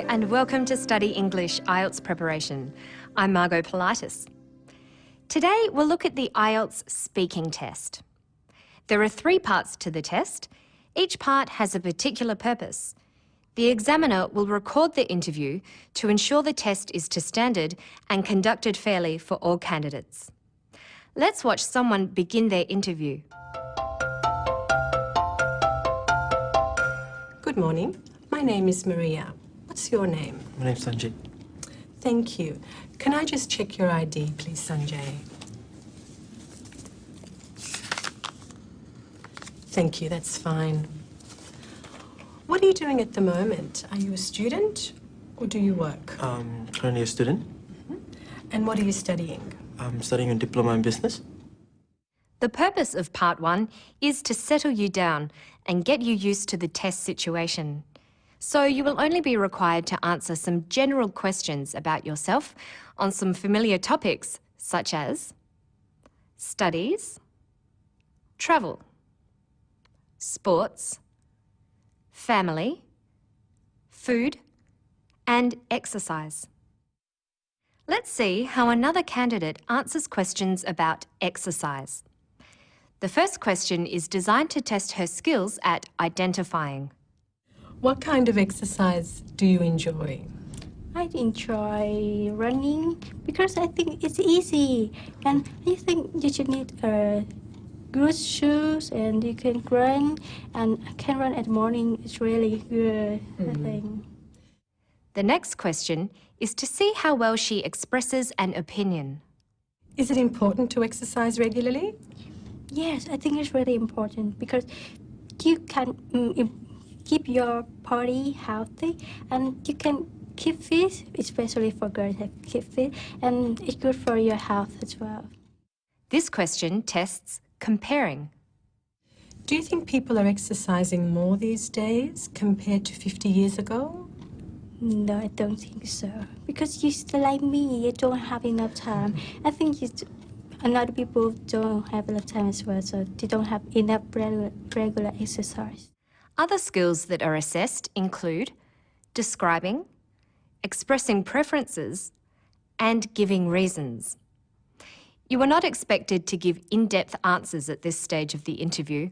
and welcome to Study English IELTS Preparation. I'm Margot Politis. Today we'll look at the IELTS speaking test. There are 3 parts to the test. Each part has a particular purpose. The examiner will record the interview to ensure the test is to standard and conducted fairly for all candidates. Let's watch someone begin their interview. Good morning. My name is Maria. What's your name? My name's Sanjay. Thank you. Can I just check your ID, please, Sanjay? Thank you, that's fine. What are you doing at the moment? Are you a student or do you work? Currently a student. And what are you studying? I'm studying a diploma in business. The purpose of Part 1 is to settle you down and get you used to the test situation. So you will only be required to answer some general questions about yourself on some familiar topics such as studies, travel, sports, family, food, and exercise. Let's see how another candidate answers questions about exercise. The first question is designed to test her skills at identifying. What kind of exercise do you enjoy? I enjoy running because I think it's easy, and I think you should need good shoes and you can run, and I can run at morning. It's really good, I think. The next question is to see how well she expresses an opinion. Is it important to exercise regularly? Yes, I think it's really important because you can keep your body healthy and you can keep fit, especially for girls that keep fit, and it's good for your health as well. This question tests comparing. Do you think people are exercising more these days compared to 50 years ago? No, I don't think so. Because you're still like me, you don't have enough time. I think other people don't have enough time as well, so they don't have enough regular exercise. Other skills that are assessed include describing, expressing preferences, and giving reasons. You are not expected to give in-depth answers at this stage of the interview,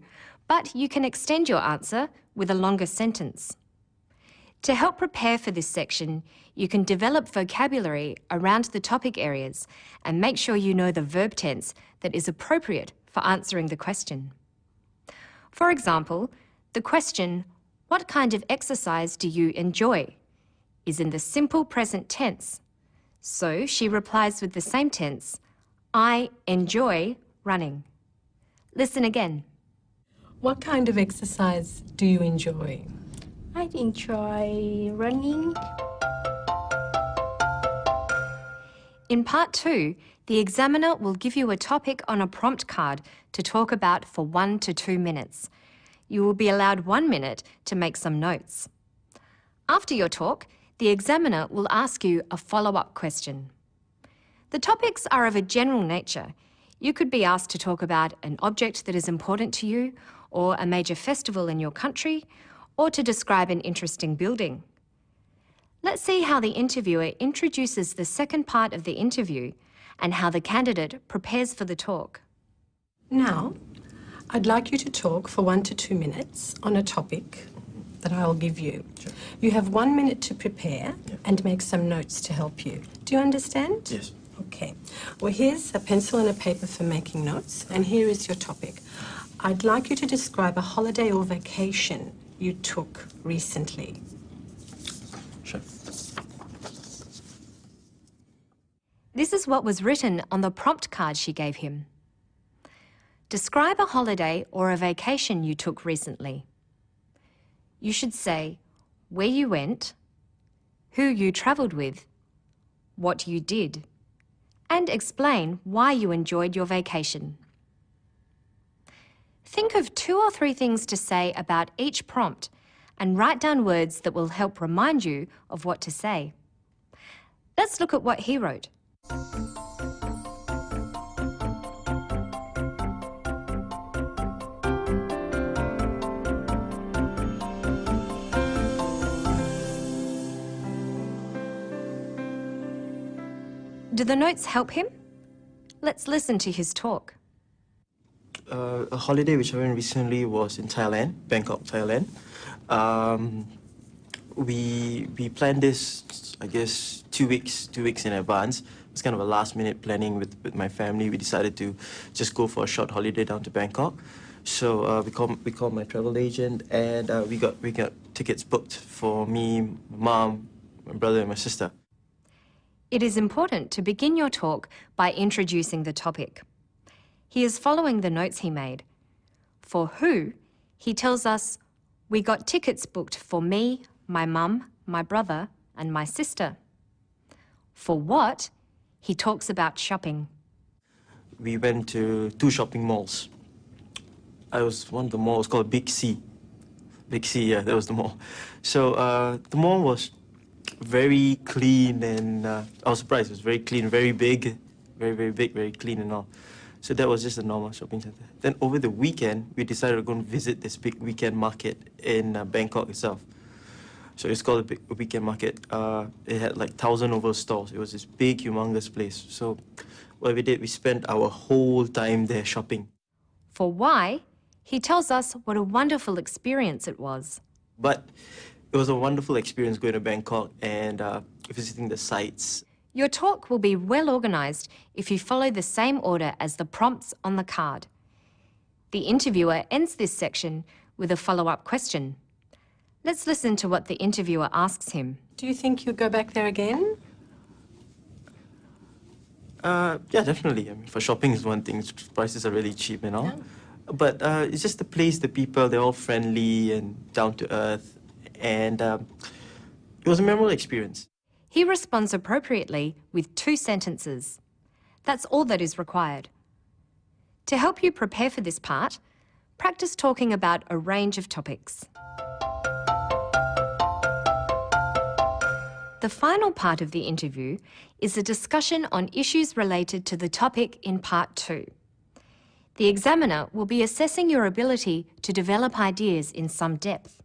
but you can extend your answer with a longer sentence. To help prepare for this section, you can develop vocabulary around the topic areas and make sure you know the verb tense that is appropriate for answering the question. For example, the question, "What kind of exercise do you enjoy?" is in the simple present tense. So she replies with the same tense, "I enjoy running." Listen again. What kind of exercise do you enjoy? I enjoy running. In Part 2, the examiner will give you a topic on a prompt card to talk about for 1 to 2 minutes. You will be allowed 1 minute to make some notes. After your talk, the examiner will ask you a follow-up question. The topics are of a general nature. You could be asked to talk about an object that is important to you, or a major festival in your country, or to describe an interesting building. Let's see how the interviewer introduces the second part of the interview and how the candidate prepares for the talk. Now, I'd like you to talk for 1 to 2 minutes on a topic that I'll give you. Sure. You have 1 minute to prepare and make some notes to help you. Do you understand? Yes. Okay. Well, here's a pencil and a paper for making notes, and here is your topic. I'd like you to describe a holiday or vacation you took recently. Sure. This is what was written on the prompt card she gave him. Describe a holiday or a vacation you took recently. You should say where you went, who you travelled with, what you did, and explain why you enjoyed your vacation. Think of 2 or 3 things to say about each prompt and write down words that will help remind you of what to say. Let's look at what he wrote. Do the notes help him? Let's listen to his talk. A holiday which I went recently was in Thailand, Bangkok, Thailand. We planned this, I guess, 2 weeks in advance. It's kind of a last-minute planning with my family. We decided to just go for a short holiday down to Bangkok. So we called my travel agent, and we got tickets booked for me, my mom, my brother, and my sister. It is important to begin your talk by introducing the topic. He is following the notes he made. For who, he tells us, we got tickets booked for me, my mum, my brother, and my sister. For what, he talks about shopping. We went to 2 shopping malls. One of the malls called Big C. Big C, yeah, that was the mall. So the mall was very clean, and I was surprised. It was very clean, very big, very big, very clean and all. So that was just a normal shopping center. Then over the weekend, we decided to go and visit this big weekend market in Bangkok itself. So it's called a big weekend market. It had like 1,000 over stalls. It was this big, humongous place. So what we did, we spent our whole time there shopping. For why, he tells us what a wonderful experience it was. But it was a wonderful experience going to Bangkok and visiting the sites. Your talk will be well organised if you follow the same order as the prompts on the card. The interviewer ends this section with a follow-up question. Let's listen to what the interviewer asks him. Do you think you'll go back there again? Yeah, definitely. I mean, for shopping is one thing. Prices are really cheap and all. Yeah. But it's just the place, the people, they're all friendly and down to earth. And it was a memorable experience. He responds appropriately with 2 sentences. That's all that is required. To help you prepare for this part, practice talking about a range of topics. The final part of the interview is a discussion on issues related to the topic in part 2. The examiner will be assessing your ability to develop ideas in some depth.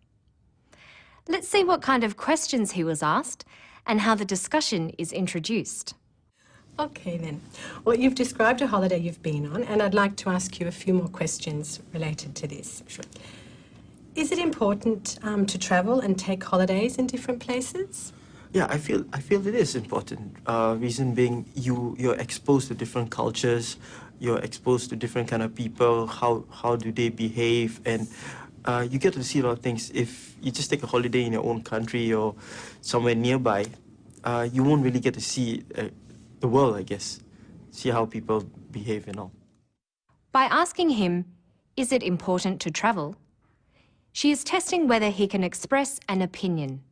Let's see what kind of questions he was asked and how the discussion is introduced. Okay then. Well, you've described a holiday you've been on, and I'd like to ask you a few more questions related to this. Sure. Is it important to travel and take holidays in different places? Yeah, I feel it is important. Reason being, you're exposed to different cultures, you're exposed to different kind of people, how do they behave, and you get to see a lot of things. If you just take a holiday in your own country or somewhere nearby, you won't really get to see the world, I guess. See how people behave and all. By asking him, is it important to travel? She is testing whether he can express an opinion.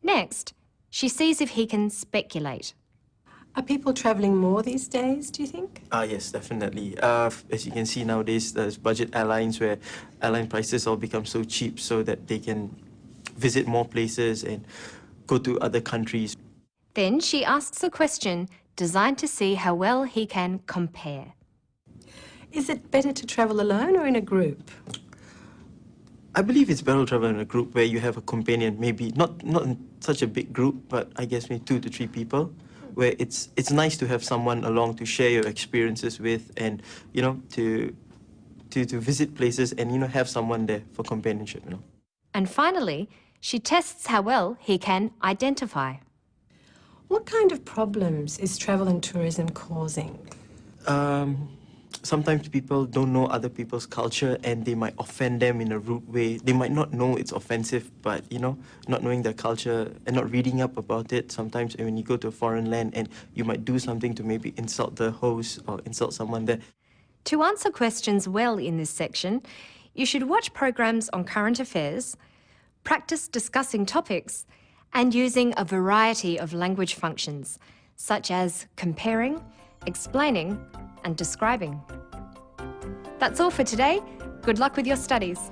Next, she sees if he can speculate. Are people travelling more these days, do you think? Yes, definitely. As you can see nowadays, there's budget airlines where airline prices all become so cheap so that they can visit more places and go to other countries. Then she asks a question designed to see how well he can compare. Is it better to travel alone or in a group? I believe it's better to travel in a group where you have a companion, maybe not in such a big group, but I guess maybe 2 to 3 people, where it's nice to have someone along to share your experiences with, and to visit places and have someone there for companionship. And finally, she tests how well he can identify. What kind of problems is travel and tourism causing? Sometimes people don't know other people's culture and they might offend them in a rude way. They might not know it's offensive, but, not knowing their culture and not reading up about it. Sometimes when you go to a foreign land and you might do something to maybe insult the host or insult someone there. To answer questions well in this section, you should watch programs on current affairs, practice discussing topics, and using a variety of language functions, such as comparing, explaining, and describing. That's all for today. Good luck with your studies.